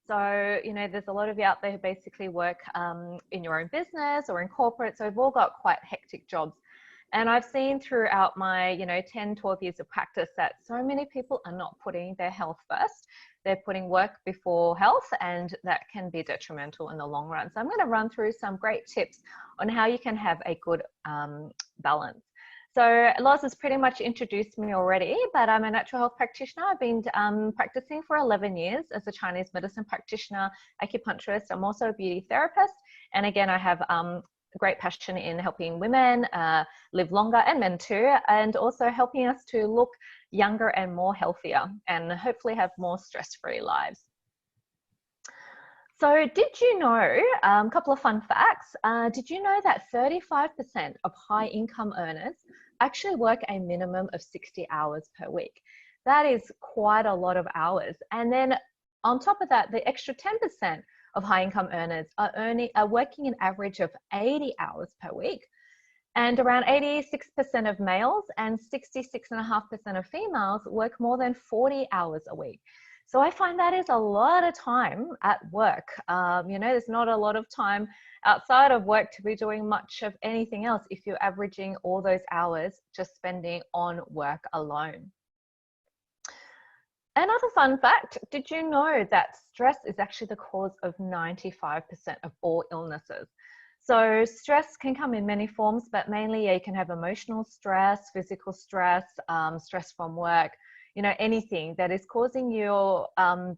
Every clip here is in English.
So, you know, there's a lot of you out there who basically work in your own business or in corporate. So we've all got quite hectic jobs. And I've seen throughout my, you know, 10, 12 years of practice that so many people are not putting their health first. They're putting work before health, and that can be detrimental in the long run. So I'm going to run through some great tips on how you can have a good balance. So Loz has pretty much introduced me already, but I'm a natural health practitioner. I've been practicing for 11 years as a Chinese medicine practitioner, acupuncturist. I'm also a beauty therapist. And again, I have great passion in helping women live longer, and men too, and also helping us to look younger and more healthier and hopefully have more stress-free lives. So did you know, a couple of fun facts, did you know that 35% of high income earners actually work a minimum of 60 hours per week? That is quite a lot of hours. And then on top of that, the extra 10% of high income earners are working an average of 80 hours per week. And around 86% of males and 66.5% of females work more than 40 hours a week. So I find that is a lot of time at work. You know, there's not a lot of time outside of work to be doing much of anything else if you're averaging all those hours just spending on work alone. Another fun fact, did you know that stress is actually the cause of 95% of all illnesses? So stress can come in many forms, but mainly you can have emotional stress, physical stress, stress from work, you know, anything that is causing your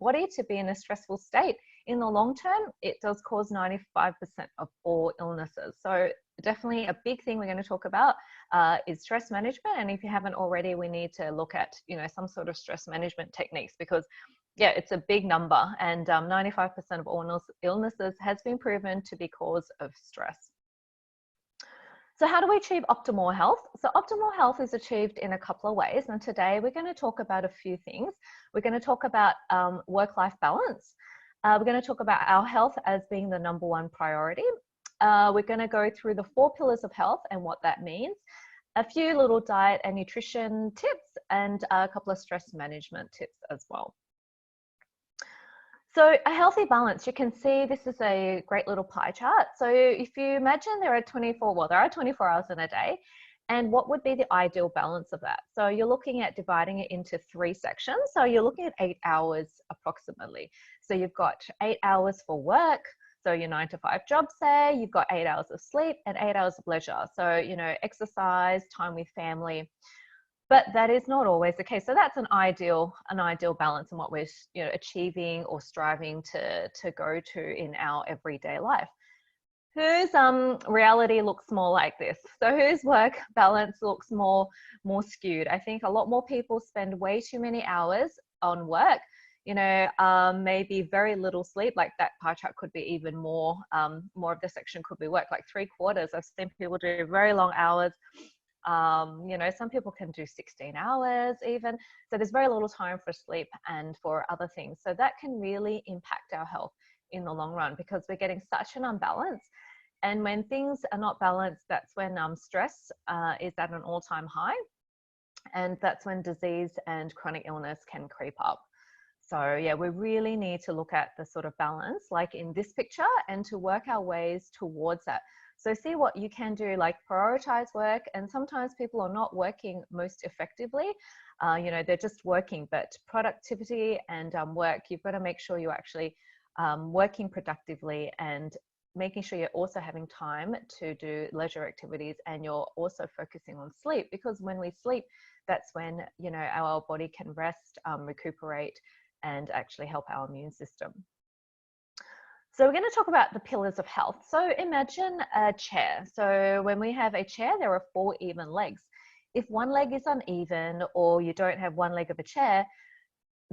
body to be in a stressful state. In the long term, it does cause 95% of all illnesses. So definitely a big thing we're going to talk about is stress management. And if you haven't already, we need to look at, you know, some sort of stress management techniques, because yeah, it's a big number, and 95% of all illnesses has been proven to be cause of stress. So how do we achieve optimal health? So optimal health is achieved in a couple of ways. And today we're going to talk about a few things. We're going to talk about work-life balance. We're going to talk about our health as being the #1 priority. We're going to go through the 4 pillars of health and what that means, a few little diet and nutrition tips, and a couple of stress management tips as well. So a healthy balance, you can see this is a great little pie chart. So if you imagine there are 24 hours in a day, and what would be the ideal balance of that? So you're looking at dividing it into 3 sections. So you're looking at 8 hours approximately. So you've got 8 hours for work, so your 9 to 5 job, say, you've got 8 hours of sleep and 8 hours of leisure. So, you know, exercise, time with family. But that is not always the case. So that's an ideal balance in what we're, you know, achieving or striving to go to in our everyday life. Whose reality looks more like this? So whose work balance looks more skewed? I think a lot more people spend way too many hours on work. You know, maybe very little sleep. Like that pie chart could be even more. More of the section could be work, like 3/4. I've seen people do very long hours. You know, some people can do 16 hours even. So there's very little time for sleep and for other things. So that can really impact our health in the long run, because we're getting such an unbalance. And when things are not balanced, that's when stress is at an all-time high. And that's when disease and chronic illness can creep up. So yeah, we really need to look at the sort of balance like in this picture and to work our ways towards that. So see what you can do, like prioritize work. And sometimes people are not working most effectively. You know, they're just working, but productivity and work, you've got to make sure you're actually working productively and making sure you're also having time to do leisure activities, and you're also focusing on sleep, because when we sleep, that's when, you know, our body can rest, recuperate, and actually help our immune system. So we're going to talk about the pillars of health. So imagine a chair. So when we have a chair, there are 4 even legs. If one leg is uneven, or you don't have one leg of a chair,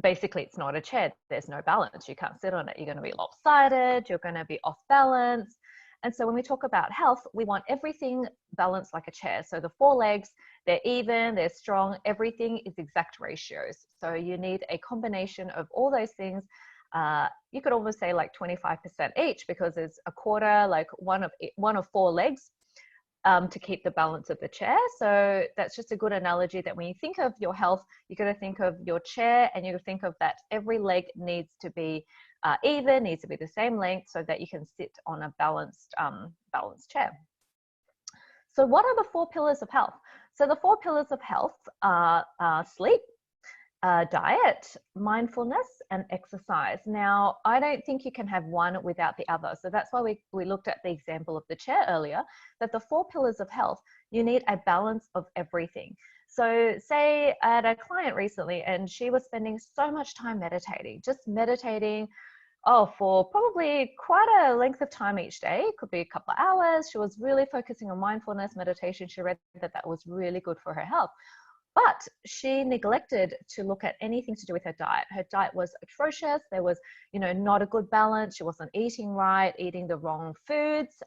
basically it's not a chair. There's no balance. You can't sit on it. You're going to be lopsided. You're going to be off balance. And so when we talk about health, we want everything balanced like a chair. So the 4 legs, they're even, they're strong. Everything is exact ratios. So you need a combination of all those things. You could almost say like 25% each, because there's a quarter, like one of 4 legs to keep the balance of the chair. So that's just a good analogy that when you think of your health, you're going to think of your chair, and you're going to think of that every leg needs to be even, needs to be the same length so that you can sit on a balanced chair. So what are the 4 pillars of health? So the 4 pillars of health are sleep, diet, mindfulness, and exercise. Now, I don't think you can have one without the other. So that's why we looked at the example of the chair earlier, that the 4 pillars of health, you need a balance of everything. So say I had a client recently and she was spending so much time meditating, just meditating, for probably quite a length of time each day. It could be a couple of hours. She was really focusing on mindfulness, meditation. She read that that was really good for her health. But she neglected to look at anything to do with her diet. Her diet was atrocious. There was, not a good balance. She wasn't eating right, eating the wrong foods.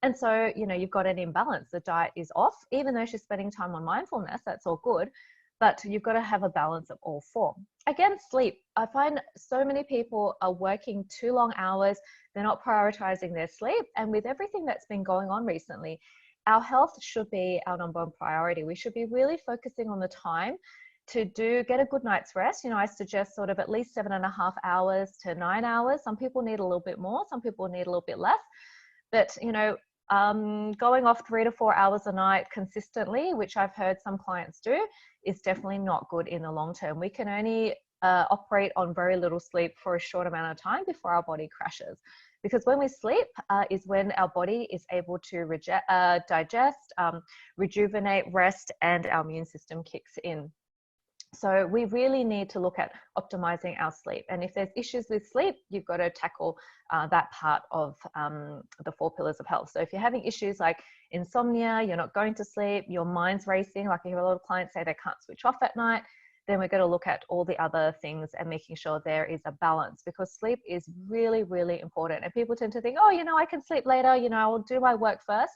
And so, you've got an imbalance. The diet is off, even though she's spending time on mindfulness, that's all good. But you've got to have a balance of all 4. Again, sleep. I find so many people are working too long hours. They're not prioritizing their sleep. And with everything that's been going on recently, our health should be our number 1 priority. We should be really focusing on the time to get a good night's rest. I suggest sort of at least 7.5 hours to 9 hours. Some people need a little bit more, some people need a little bit less. But, going off 3 to 4 hours a night consistently, which I've heard some clients do, is definitely not good in the long term. We can only operate on very little sleep for a short amount of time before our body crashes. Because when we sleep is when our body is able to digest, rejuvenate, rest, and our immune system kicks in. So we really need to look at optimizing our sleep. And if there's issues with sleep, you've got to tackle that part of the 4 pillars of health. So if you're having issues like insomnia, you're not going to sleep, your mind's racing, like I hear a lot of clients say they can't switch off at night, then we're going to look at all the other things and making sure there is a balance, because sleep is really, really important. And people tend to think, I can sleep later, I'll do my work first,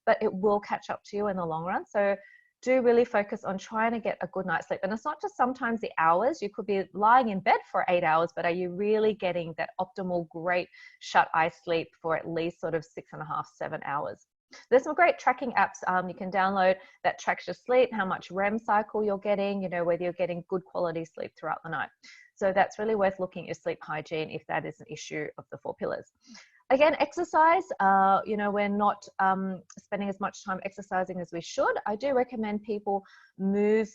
but it will catch up to you in the long run. So do really focus on trying to get a good night's sleep. And it's not just sometimes the hours. You could be lying in bed for 8 hours, but are you really getting that optimal, great shut-eye sleep for at least sort of 6.5, 7 hours? There's some great tracking apps you can download that tracks your sleep, how much REM cycle you're getting, whether you're getting good quality sleep throughout the night. So that's really worth looking at your sleep hygiene if that is an issue of the 4 pillars. Again, exercise, we're not spending as much time exercising as we should. I do recommend people move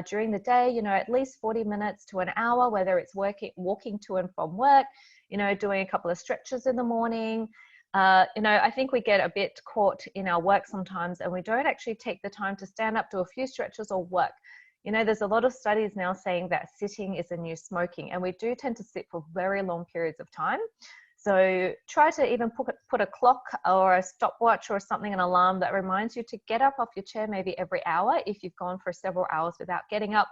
during the day, at least 40 minutes to an hour, whether it's walking to and from work, doing a couple of stretches in the morning. I think we get a bit caught in our work sometimes and we don't actually take the time to stand up, do a few stretches or work. There's a lot of studies now saying that sitting is the new smoking, and we do tend to sit for very long periods of time. So try to even put a clock or a stopwatch or something, an alarm that reminds you to get up off your chair maybe every hour if you've gone for several hours without getting up.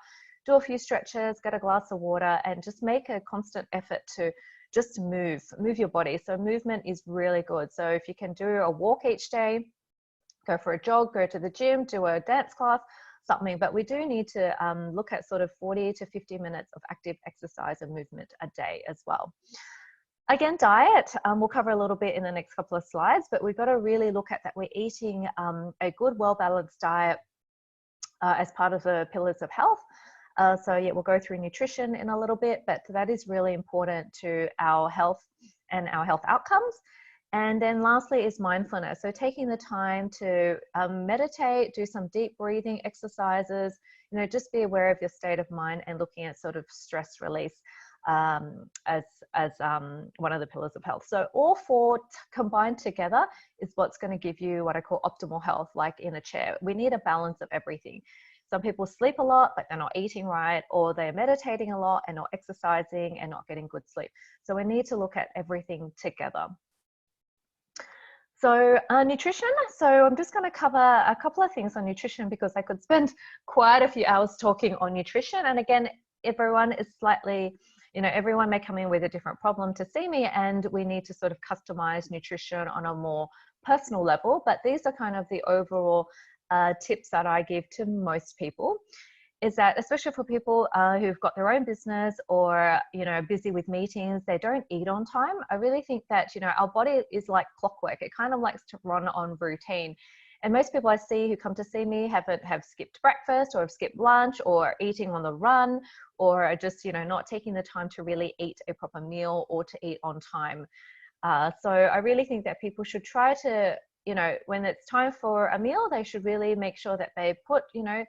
Do a few stretches, get a glass of water, and just make a constant effort to just move your body. So movement is really good. So if you can do a walk each day, go for a jog, go to the gym, do a dance class, something. But we do need to look at sort of 40 to 50 minutes of active exercise and movement a day as well. Again, diet, we'll cover a little bit in the next couple of slides, but we've got to really look at that we're eating a good, well-balanced diet as part of the pillars of health. So yeah, we'll go through nutrition in a little bit, but that is really important to our health and our health outcomes. And then lastly is mindfulness. So taking the time to meditate, do some deep breathing exercises, just be aware of your state of mind and looking at sort of stress release as one of the pillars of health. So all 4 combined together is what's going to give you what I call optimal health, like in a chair. We need a balance of everything. Some people sleep a lot, but they're not eating right, or they're meditating a lot and not exercising and not getting good sleep. So we need to look at everything together. So nutrition. So I'm just going to cover a couple of things on nutrition because I could spend quite a few hours talking on nutrition. And again, everyone is slightly, everyone may come in with a different problem to see me, and we need to sort of customize nutrition on a more personal level. But these are kind of the overall tips that I give to most people, is that especially for people who've got their own business or, busy with meetings, they don't eat on time. I really think that, our body is like clockwork. It kind of likes to run on routine. And most people I see who come to see me have skipped breakfast, or have skipped lunch, or eating on the run, or are just, you know, not taking the time to really eat a proper meal or to eat on time. So I really think that people should try to, you know, when it's time for a meal, they should really make sure that they put, you know,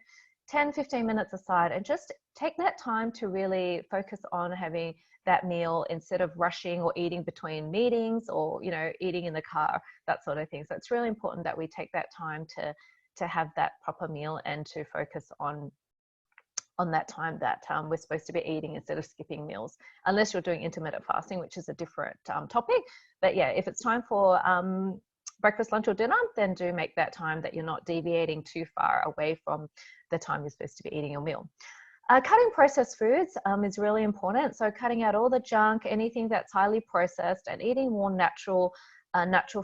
10-15 minutes aside and just take that time to really focus on having that meal instead of rushing or eating between meetings, or, you know, eating in the car, that sort of thing. So it's really important that we take that time to have that proper meal and to focus on that time that we're supposed to be eating instead of skipping meals, unless you're doing intermittent fasting, which is a different topic. But yeah, if it's time for breakfast, lunch, or dinner, then do make that time that you're not deviating too far away from the time you're supposed to be eating your meal. Cutting processed foods is really important. So cutting out all the junk, anything that's highly processed, and eating more natural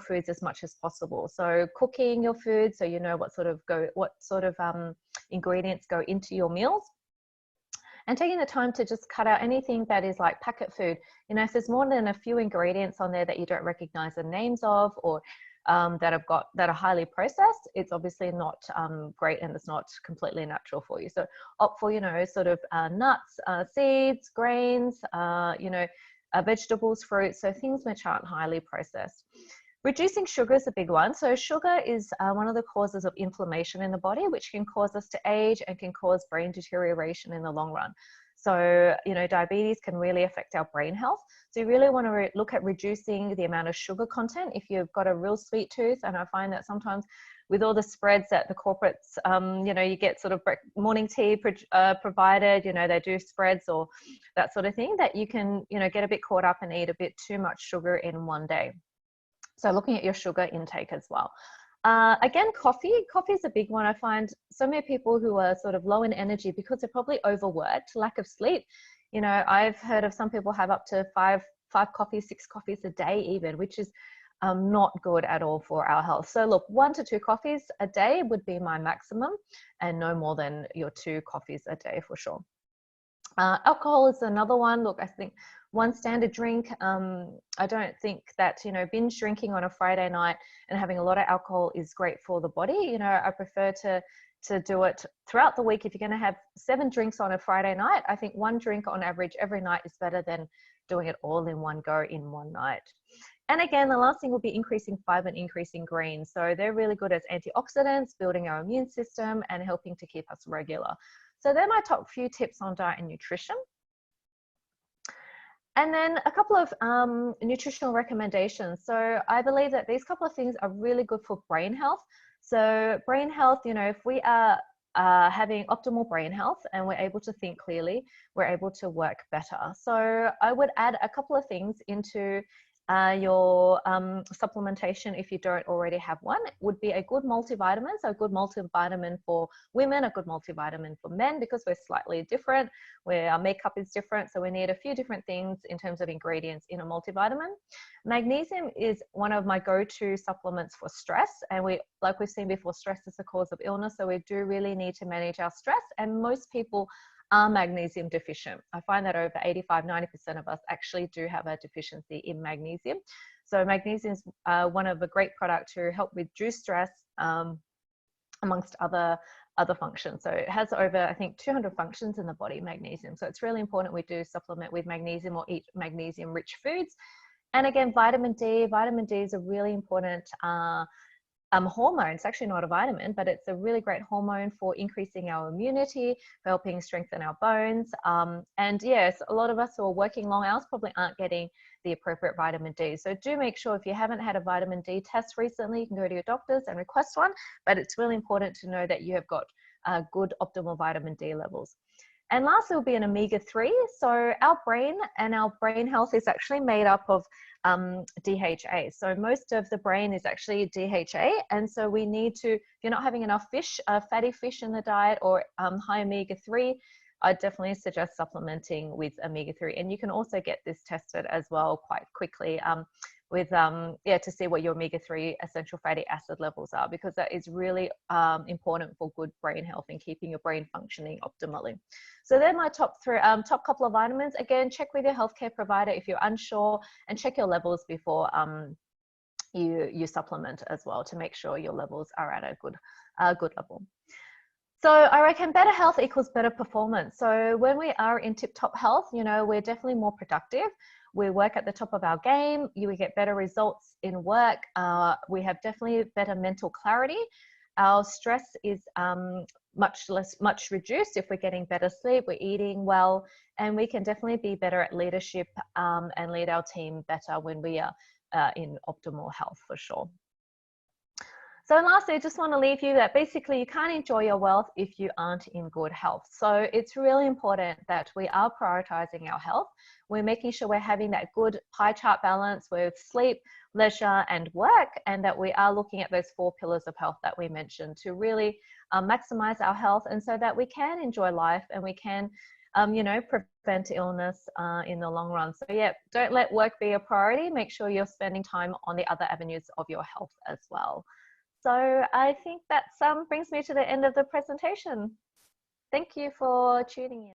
foods as much as possible. So cooking your food, so you know what sort of ingredients go into your meals, and taking the time to just cut out anything that is like packet food. You know, if there's more than a few ingredients on there that you don't recognize the names of, or that are highly processed, it's obviously not great, and it's not completely natural for you. So opt for, you know, sort of nuts, seeds, grains, you know, vegetables, fruits, so things which aren't highly processed. Reducing sugar is a big one. So sugar is one of the causes of inflammation in the body, which can cause us to age and can cause brain deterioration in the long run. So, you know, diabetes can really affect our brain health. So you really want to look at reducing the amount of sugar content if you've got a real sweet tooth. And I find that sometimes with all the spreads that the corporates, you know, you get sort of morning tea provided, you know, they do spreads or that sort of thing, that you can, you know, get a bit caught up and eat a bit too much sugar in one day. So looking at your sugar intake as well. Again, coffee is a big one. I find so many people who are sort of low in energy because they're probably overworked, lack of sleep. You know, I've heard of some people have up to five coffees, 6 coffees a day even, which is not good at all for our health. So look, 1 to 2 coffees a day would be my maximum, and no more than your 2 coffees a day for sure. Alcohol is another one. Look, I think 1 standard drink. I don't think that, you know, binge drinking on a Friday night and having a lot of alcohol is great for the body. You know, I prefer to do it throughout the week. If you're going to have 7 drinks on a Friday night, I think 1 drink on average every night is better than doing it all in one go in one night. And again, the last thing will be increasing fiber and increasing greens. So they're really good as antioxidants, building our immune system and helping to keep us regular. So they're my top few tips on diet and nutrition. And then a couple of nutritional recommendations. So I believe that these couple of things are really good for brain health. So brain health, you know, if we are having optimal brain health and we're able to think clearly, we're able to work better. So I would add a couple of things into your supplementation if you don't already have one. It would be a good multivitamin. So a good multivitamin for women, a good multivitamin for men, because we're slightly different, where our makeup is different. So we need a few different things in terms of ingredients in a multivitamin. Magnesium is one of my go-to supplements for stress. And like we've seen before, stress is the cause of illness. So we do really need to manage our stress. And most people are magnesium deficient. I find that over 85-90% of us actually do have a deficiency in magnesium. So magnesium is one of a great product to help reduce stress amongst other functions. So it has over, I think, 200 functions in the body, magnesium. So it's really important we do supplement with magnesium or eat magnesium-rich foods. And again, vitamin D. Vitamin D is a really important hormone. It's actually not a vitamin, but it's a really great hormone for increasing our immunity, for helping strengthen our bones. And yes, a lot of us who are working long hours probably aren't getting the appropriate vitamin D. So do make sure, if you haven't had a vitamin D test recently, you can go to your doctors and request one, but it's really important to know that you have got good optimal vitamin D levels. And lastly will be an omega-3. So our brain and our brain health is actually made up of DHA. So most of the brain is actually DHA. And so we need to, if you're not having enough fish, fatty fish in the diet, or high omega-3, I definitely suggest supplementing with omega-3. And you can also get this tested as well quite quickly with to see what your omega-3 essential fatty acid levels are, because that is really important for good brain health and keeping your brain functioning optimally. So they're my top couple of vitamins. Again, check with your healthcare provider if you're unsure, and check your levels before you supplement as well to make sure your levels are at a good level. So I reckon better health equals better performance. So when we are in tip-top health, you know, we're definitely more productive. We work at the top of our game. We get better results in work. We have definitely better mental clarity. Our stress is much reduced if we're getting better sleep, we're eating well, and we can definitely be better at leadership and lead our team better when we are in optimal health, for sure. So lastly, I just want to leave you that basically you can't enjoy your wealth if you aren't in good health. So it's really important that we are prioritizing our health. We're making sure we're having that good pie chart balance with sleep, leisure, and work, and that we are looking at those 4 pillars of health that we mentioned to really maximize our health, and so that we can enjoy life and we can you know, prevent illness in the long run. So yeah, don't let work be a priority. Make sure you're spending time on the other avenues of your health as well. So I think that brings me to the end of the presentation. Thank you for tuning in.